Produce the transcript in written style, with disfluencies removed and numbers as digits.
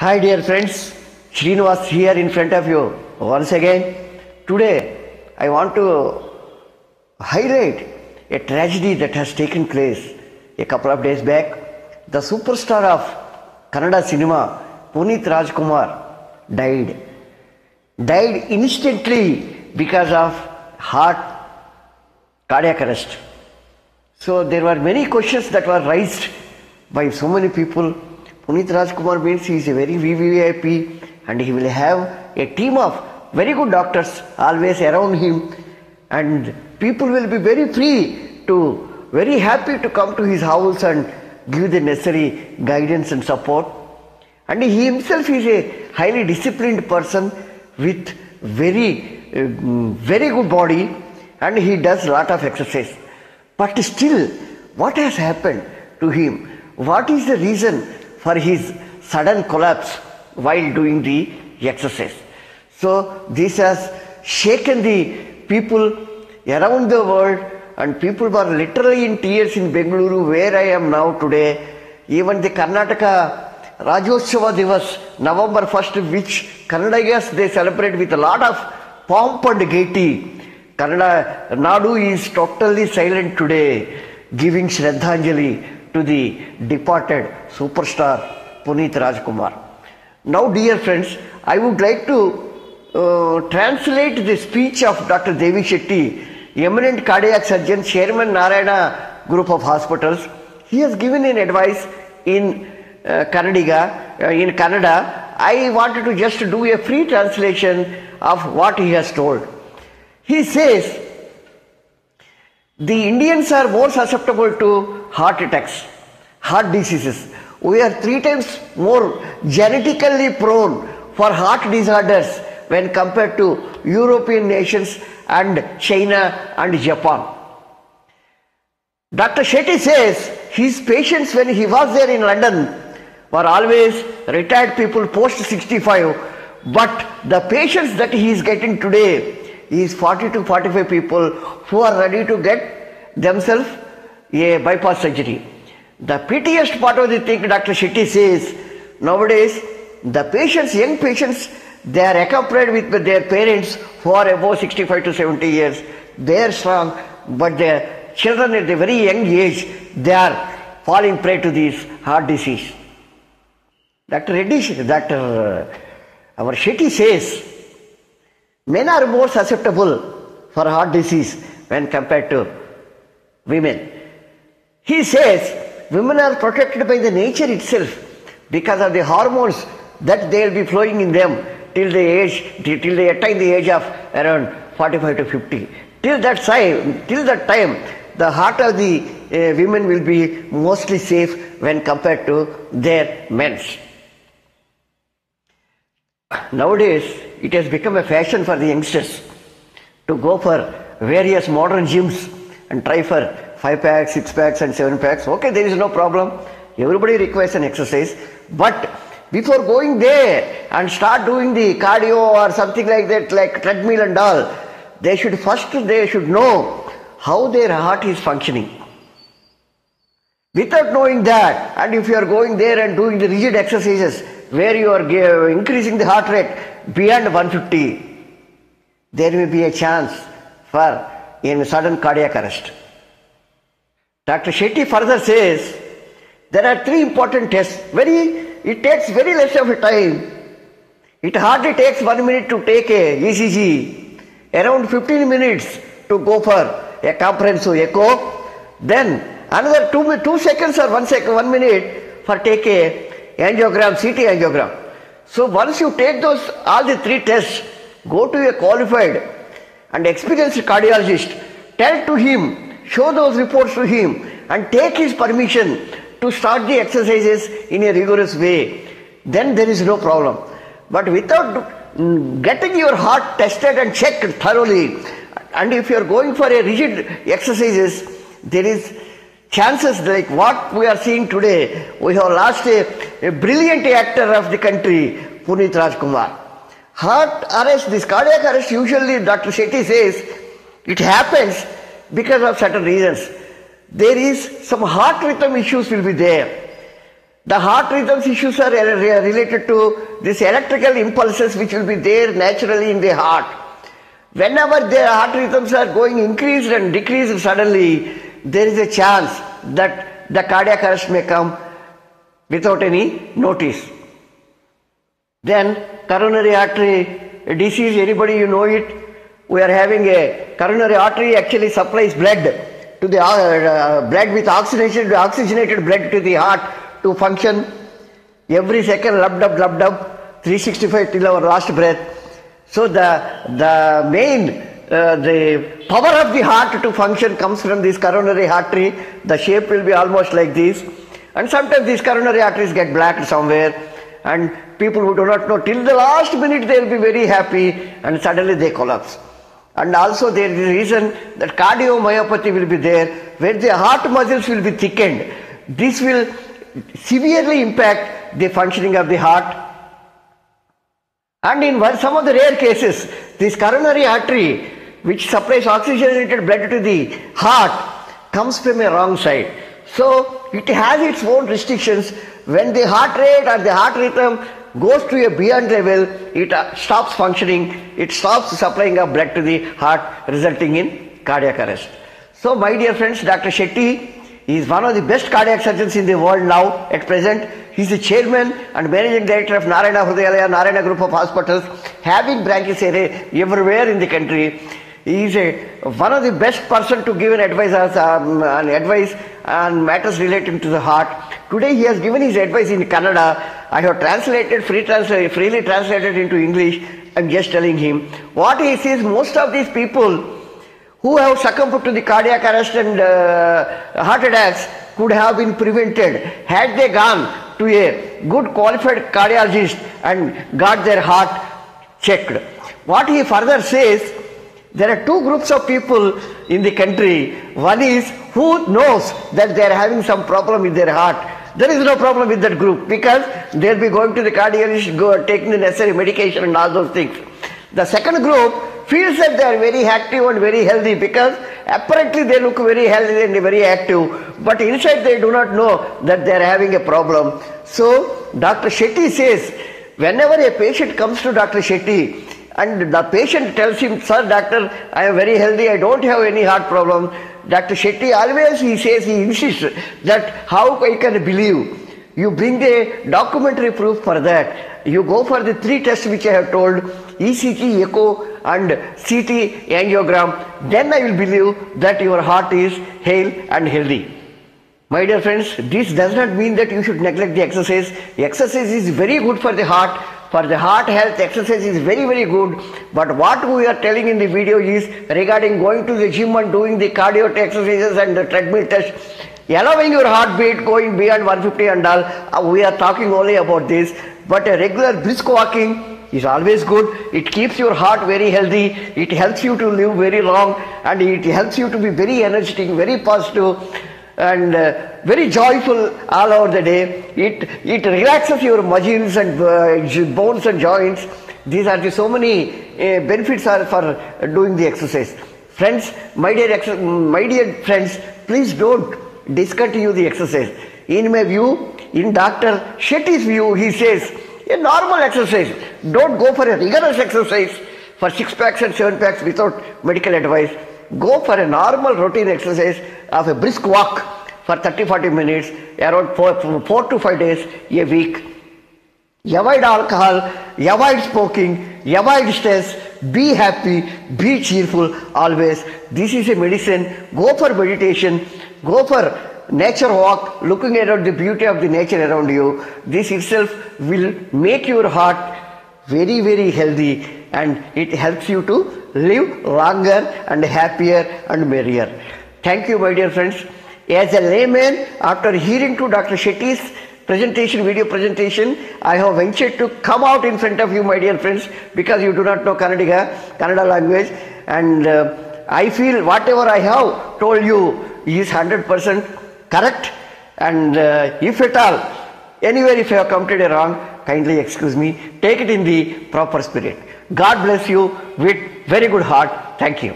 Hi dear friends, Srinivas here in front of you once again. Today I want to highlight a tragedy that has taken place a couple of days back. The superstar of Kannada cinema, Punit Rajkumar, died instantly because of heart cardiac arrest. So there were many questions that were raised by so many people. Punit Rajkumar means he is a very VVIP and he will have a team of very good doctors always around him, and people will be very happy to come to his house and give the necessary guidance and support. And he himself is a highly disciplined person with very good body, and he does a lot of exercise. But still, what has happened to him? What is the reason for his sudden collapse while doing the exercise? So this has shaken the people around the world, and people were literally in tears in Bengaluru, where I am now today. Even the Karnataka Rajyotsava Divas, November 1st, which Kannadigas they celebrate with a lot of pomp and gaiety. Kannada Nadu is totally silent today, giving Shraddhanjali to the departed superstar Punit Rajkumar. Now dear friends, I would like to translate the speech of Dr. Devi Shetty, eminent cardiac surgeon, chairman Narayana Group of Hospitals. He has given an advice in Kannada. I wanted to just do a free translation of what he has told. He says, the Indians are more susceptible to heart attacks, heart diseases. We are 3 times more genetically prone for heart disorders when compared to European nations and China and Japan. Dr. Shetty says his patients when he was there in London were always retired people post 65, but the patients that he is getting today is 40 to 45 people who are ready to get themselves a bypass surgery. The pitiest part of the thing, Dr. Shetty says, nowadays the patients, young patients, they are accompanied with their parents who are above 65 to 70 years. They are strong, but their children at a very young age, they are falling prey to this heart disease. Dr. Shetty says, men are more susceptible for heart disease when compared to women. He says women are protected by the nature itself because of the hormones that they will be flowing in them till they attain the age of around 45 to 50. Till that time, the heart of the women will be mostly safe when compared to their men's. Nowadays, it has become a fashion for the youngsters to go for various modern gyms and try for 5 packs, 6 packs and 7 packs. Okay, there is no problem. Everybody requires an exercise. But before going there and start doing the cardio or something like that, like treadmill and all, they should know how their heart is functioning. Without knowing that, and if you are going there and doing the rigid exercises where you are increasing the heart rate beyond 150, there may be a chance for a sudden cardiac arrest. Dr. Shetty further says there are 3 important tests. It takes very less of a time. It hardly takes 1 minute to take a ECG, around 15 minutes to go for a comprehensive echo, then another 2 seconds or 1 minute for take a angiogram, CT angiogram. So once you take all the 3 tests, go to a qualified and experienced cardiologist, tell to him, show those reports to him and take his permission to start the exercises in a rigorous way. Then there is no problem. But without getting your heart tested and checked thoroughly, and if you are going for a rigid exercises, there is chances like what we are seeing today. We have lost a brilliant actor of the country, Punit Rajkumar. Heart arrest, this cardiac arrest, usually Dr. Shetty says it happens because of certain reasons. There is some heart rhythm issues will be there. The heart rhythms issues are related to these electrical impulses which will be there naturally in the heart. Whenever the heart rhythms are going increased and decreased suddenly, there is a chance that the cardiac arrest may come without any notice. Then coronary artery disease, anybody you know it? We are having a coronary artery actually supplies blood to the blood with oxygenated blood to the heart to function every second, lub dub, 365 till our last breath. So the main the power of the heart to function comes from this coronary artery. The shape will be almost like this, and sometimes these coronary arteries get blocked somewhere, and people who do not know till the last minute they will be very happy, and suddenly they collapse. And also there is a reason that cardiomyopathy will be there, where the heart muscles will be thickened. This will severely impact the functioning of the heart. And in some of the rare cases, this coronary artery, which supplies oxygenated blood to the heart, comes from a wrong side. So it has its own restrictions. When the heart rate or the heart rhythm goes to a beyond level, it stops functioning, it stops supplying of blood to the heart, resulting in cardiac arrest. So my dear friends, Dr. Shetty is one of the best cardiac surgeons in the world now at present. He is the chairman and managing director of Narayana Hrudayalaya, Narayana Group of Hospitals, having branches everywhere in the country. He is one of the best person to give an advice on matters relating to the heart. Today he has given his advice in Kannada. I have translated, freely translated into English. I am just telling him. What he says, most of these people who have succumbed to the cardiac arrest and heart attacks could have been prevented had they gone to a good qualified cardiologist and got their heart checked. What he further says, there are two groups of people in the country. One is who knows that they are having some problem with their heart. There is no problem with that group because they will be going to the cardiologist, taking the necessary medication and all those things. The second group feels that they are very active and very healthy because apparently they look very healthy and very active, but inside they do not know that they are having a problem. So Dr. Shetty says, whenever a patient comes to Dr. Shetty and the patient tells him, "Sir, doctor, I am very healthy, I don't have any heart problem," Dr. Shetty always, he insists that how I can believe. You bring a documentary proof for that. You go for the 3 tests which I have told, ECG, echo and CT angiogram. Then I will believe that your heart is hale and healthy. My dear friends, this does not mean that you should neglect the exercise. Exercise is very good for the heart. For the heart health, exercise is very, very good. But what we are telling in the video is regarding going to the gym and doing the cardio exercises and the treadmill test, allowing your heartbeat going beyond 150 and all. We are talking only about this. But a regular brisk walking is always good. It keeps your heart very healthy. It helps you to live very long, and it helps you to be very energetic, very positive, and very joyful all over the day. It relaxes your muscles and bones and joints. These are the so many benefits are for doing the exercise. Friends, my dear friends, please don't discontinue the exercise. In my view, in Dr. Shetty's view, he says, a normal exercise. Don't go for a rigorous exercise for 6-packs and 7-packs without medical advice. Go for a normal routine exercise of a brisk walk for 30-40 minutes, around 4 to 5 days a week. Avoid alcohol, avoid smoking, avoid stress, be happy, be cheerful always. This is a medicine. Go for meditation, go for nature walk, looking at the beauty of the nature around you. This itself will make your heart very, very healthy, and it helps you to live longer and happier and merrier. Thank you, my dear friends. As a layman, after hearing to Dr. Shetty's presentation, video presentation, I have ventured to come out in front of you, my dear friends, because you do not know Kannada language, and I feel whatever I have told you is 100% correct, and if at all, anywhere if I have committed a wrong, kindly excuse me, take it in the proper spirit. God bless you with very good heart. Thank you.